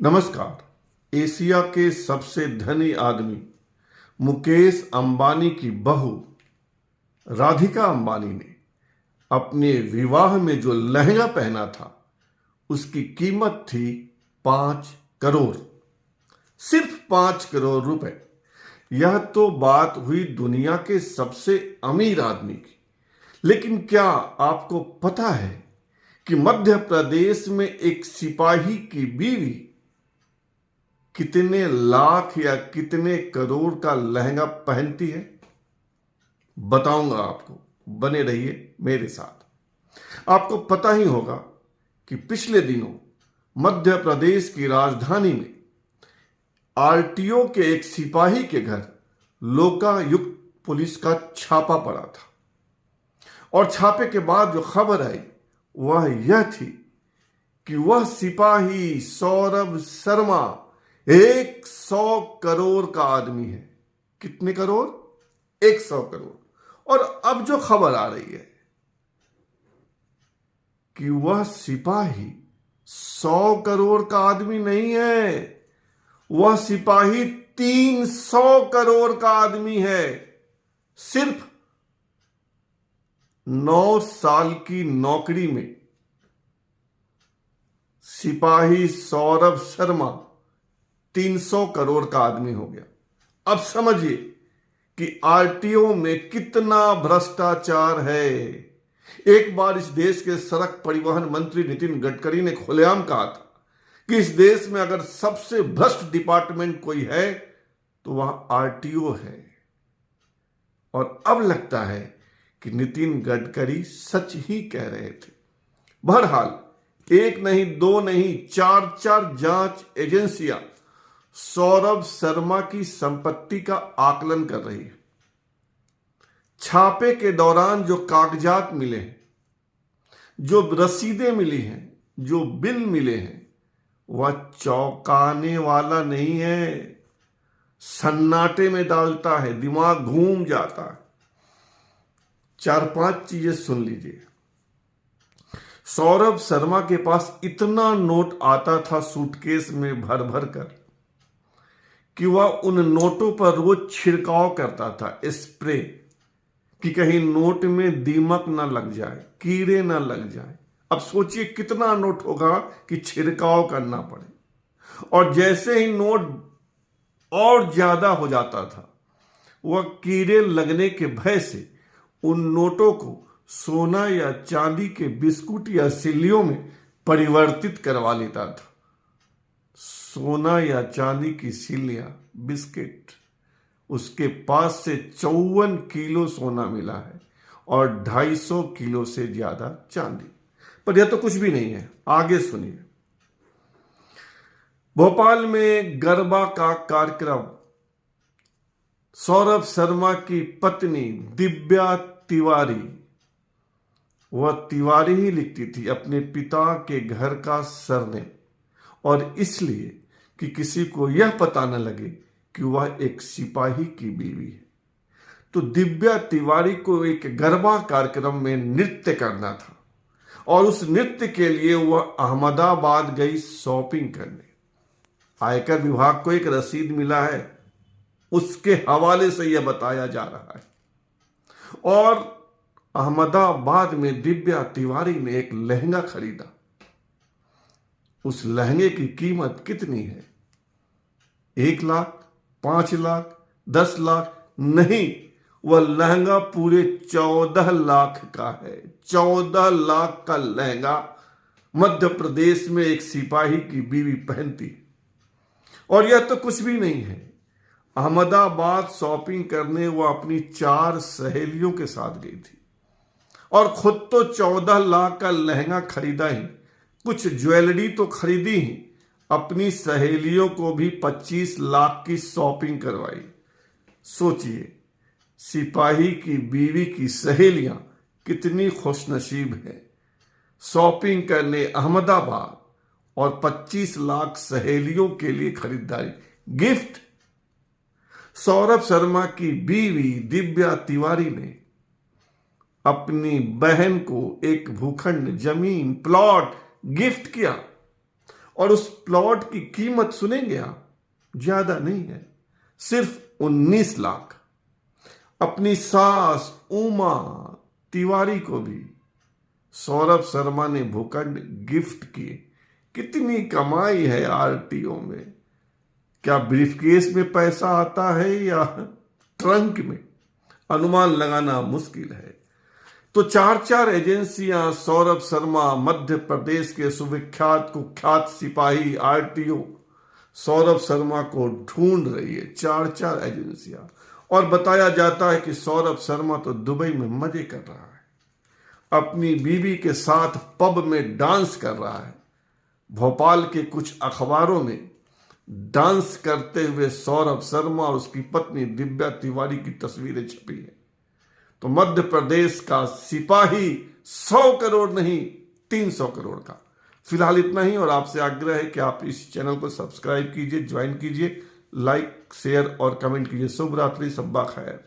नमस्कार। एशिया के सबसे धनी आदमी मुकेश अंबानी की बहू राधिका अंबानी ने अपने विवाह में जो लहंगा पहना था उसकी कीमत थी 5 करोड़। सिर्फ 5 करोड़ रुपए। यह तो बात हुई दुनिया के सबसे अमीर आदमी की। लेकिन क्या आपको पता है कि मध्य प्रदेश में एक सिपाही की बीवी कितने लाख या कितने करोड़ का लहंगा पहनती है? बताऊंगा आपको, बने रहिए मेरे साथ। आपको पता ही होगा कि पिछले दिनों मध्य प्रदेश की राजधानी में आरटीओ के एक सिपाही के घर लोकायुक्त पुलिस का छापा पड़ा था और छापे के बाद जो खबर आई वह यह थी कि वह सिपाही सौरभ शर्मा 100 करोड़ का आदमी है। कितने करोड़? 100 करोड़। और अब जो खबर आ रही है कि वह सिपाही 100 करोड़ का आदमी नहीं है, वह सिपाही 300 करोड़ का आदमी है। सिर्फ 9 साल की नौकरी में सिपाही सौरभ शर्मा 300 करोड़ का आदमी हो गया। अब समझिए कि आरटीओ में कितना भ्रष्टाचार है। एक बार इस देश के सड़क परिवहन मंत्री नितिन गडकरी ने खुलेआम कहा था कि इस देश में अगर सबसे भ्रष्ट डिपार्टमेंट कोई है तो वह आरटीओ है। और अब लगता है कि नितिन गडकरी सच ही कह रहे थे। बहरहाल एक नहीं, दो नहीं, 4 जांच एजेंसियां सौरभ शर्मा की संपत्ति का आकलन कर रही है। छापे के दौरान जो कागजात मिले हैं, जो रसीदें मिली हैं, जो बिल मिले हैं, वह चौंकाने वाला नहीं है। सन्नाटे में डालता है, दिमाग घूम जाता है। 4-5 चीजें सुन लीजिए। सौरभ शर्मा के पास इतना नोट आता था सूटकेस में भर भर कर कि वह उन नोटों पर रोज छिड़काव करता था, स्प्रे, कि कहीं नोट में दीमक ना लग जाए, कीड़े ना लग जाए। अब सोचिए कितना नोट होगा कि छिड़काव करना पड़े। और जैसे ही नोट और ज्यादा हो जाता था, वह कीड़े लगने के भय से उन नोटों को सोना या चांदी के बिस्कुट या सिल्लियों में परिवर्तित करवा लेता था। सोना या चांदी की सिल्लियां, बिस्किट, उसके पास से 54 किलो सोना मिला है और 250 किलो से ज्यादा चांदी। पर यह तो कुछ भी नहीं है, आगे सुनिए। भोपाल में गरबा का कार्यक्रम, सौरभ शर्मा की पत्नी दिव्या तिवारी, वह तिवारी ही लिखती थी अपने पिता के घर का सरनेम, और इसलिए कि किसी को यह पता न लगे कि वह एक सिपाही की बीवी है। तो दिव्या तिवारी को एक गरबा कार्यक्रम में नृत्य करना था और उस नृत्य के लिए वह अहमदाबाद गई शॉपिंग करने। आयकर विभाग को एक रसीद मिला है, उसके हवाले से यह बताया जा रहा है। और अहमदाबाद में दिव्या तिवारी ने एक लहंगा खरीदा। उस लहंगे की कीमत कितनी है? 1 लाख, 5 लाख, 10 लाख नहीं, वह लहंगा पूरे 14 लाख का है। 14 लाख का लहंगा मध्य प्रदेश में एक सिपाही की बीवी पहनती है। और यह तो कुछ भी नहीं है। अहमदाबाद शॉपिंग करने वह अपनी 4 सहेलियों के साथ गई थी और खुद तो 14 लाख का लहंगा खरीदा ही, कुछ ज्वेलरी तो खरीदी ही, अपनी सहेलियों को भी 25 लाख की शॉपिंग करवाई। सोचिए, सिपाही की बीवी की सहेलियां कितनी खुशनसीब है। शॉपिंग करने अहमदाबाद और 25 लाख सहेलियों के लिए खरीदारी, गिफ्ट। सौरभ शर्मा की बीवी दिव्या तिवारी ने अपनी बहन को एक भूखंड, जमीन, प्लॉट गिफ्ट किया और उस प्लॉट की कीमत सुनेंगे आप, ज्यादा नहीं है, सिर्फ 19 लाख। अपनी सास उमा तिवारी को भी सौरभ शर्मा ने भूखंड गिफ्ट किए। कितनी कमाई है आरटीओ में। क्या ब्रीफकेस में पैसा आता है या ट्रंक में, अनुमान लगाना मुश्किल है। तो 4 एजेंसियां सौरभ शर्मा, मध्य प्रदेश के सुविख्यात कुख्यात सिपाही आरटीओ सौरभ शर्मा को ढूंढ रही है। 4 एजेंसियां। और बताया जाता है कि सौरभ शर्मा तो दुबई में मजे कर रहा है, अपनी बीवी के साथ पब में डांस कर रहा है। भोपाल के कुछ अखबारों में डांस करते हुए सौरभ शर्मा और उसकी पत्नी दिव्या तिवारी की तस्वीरें छपी है। तो मध्य प्रदेश का सिपाही 100 करोड़ नहीं 300 करोड़ का। फिलहाल इतना ही, और आपसे आग्रह है कि आप इस चैनल को सब्सक्राइब कीजिए, ज्वाइन कीजिए, लाइक शेयर और कमेंट कीजिए। शुभ रात्रि, सब्बा खैर।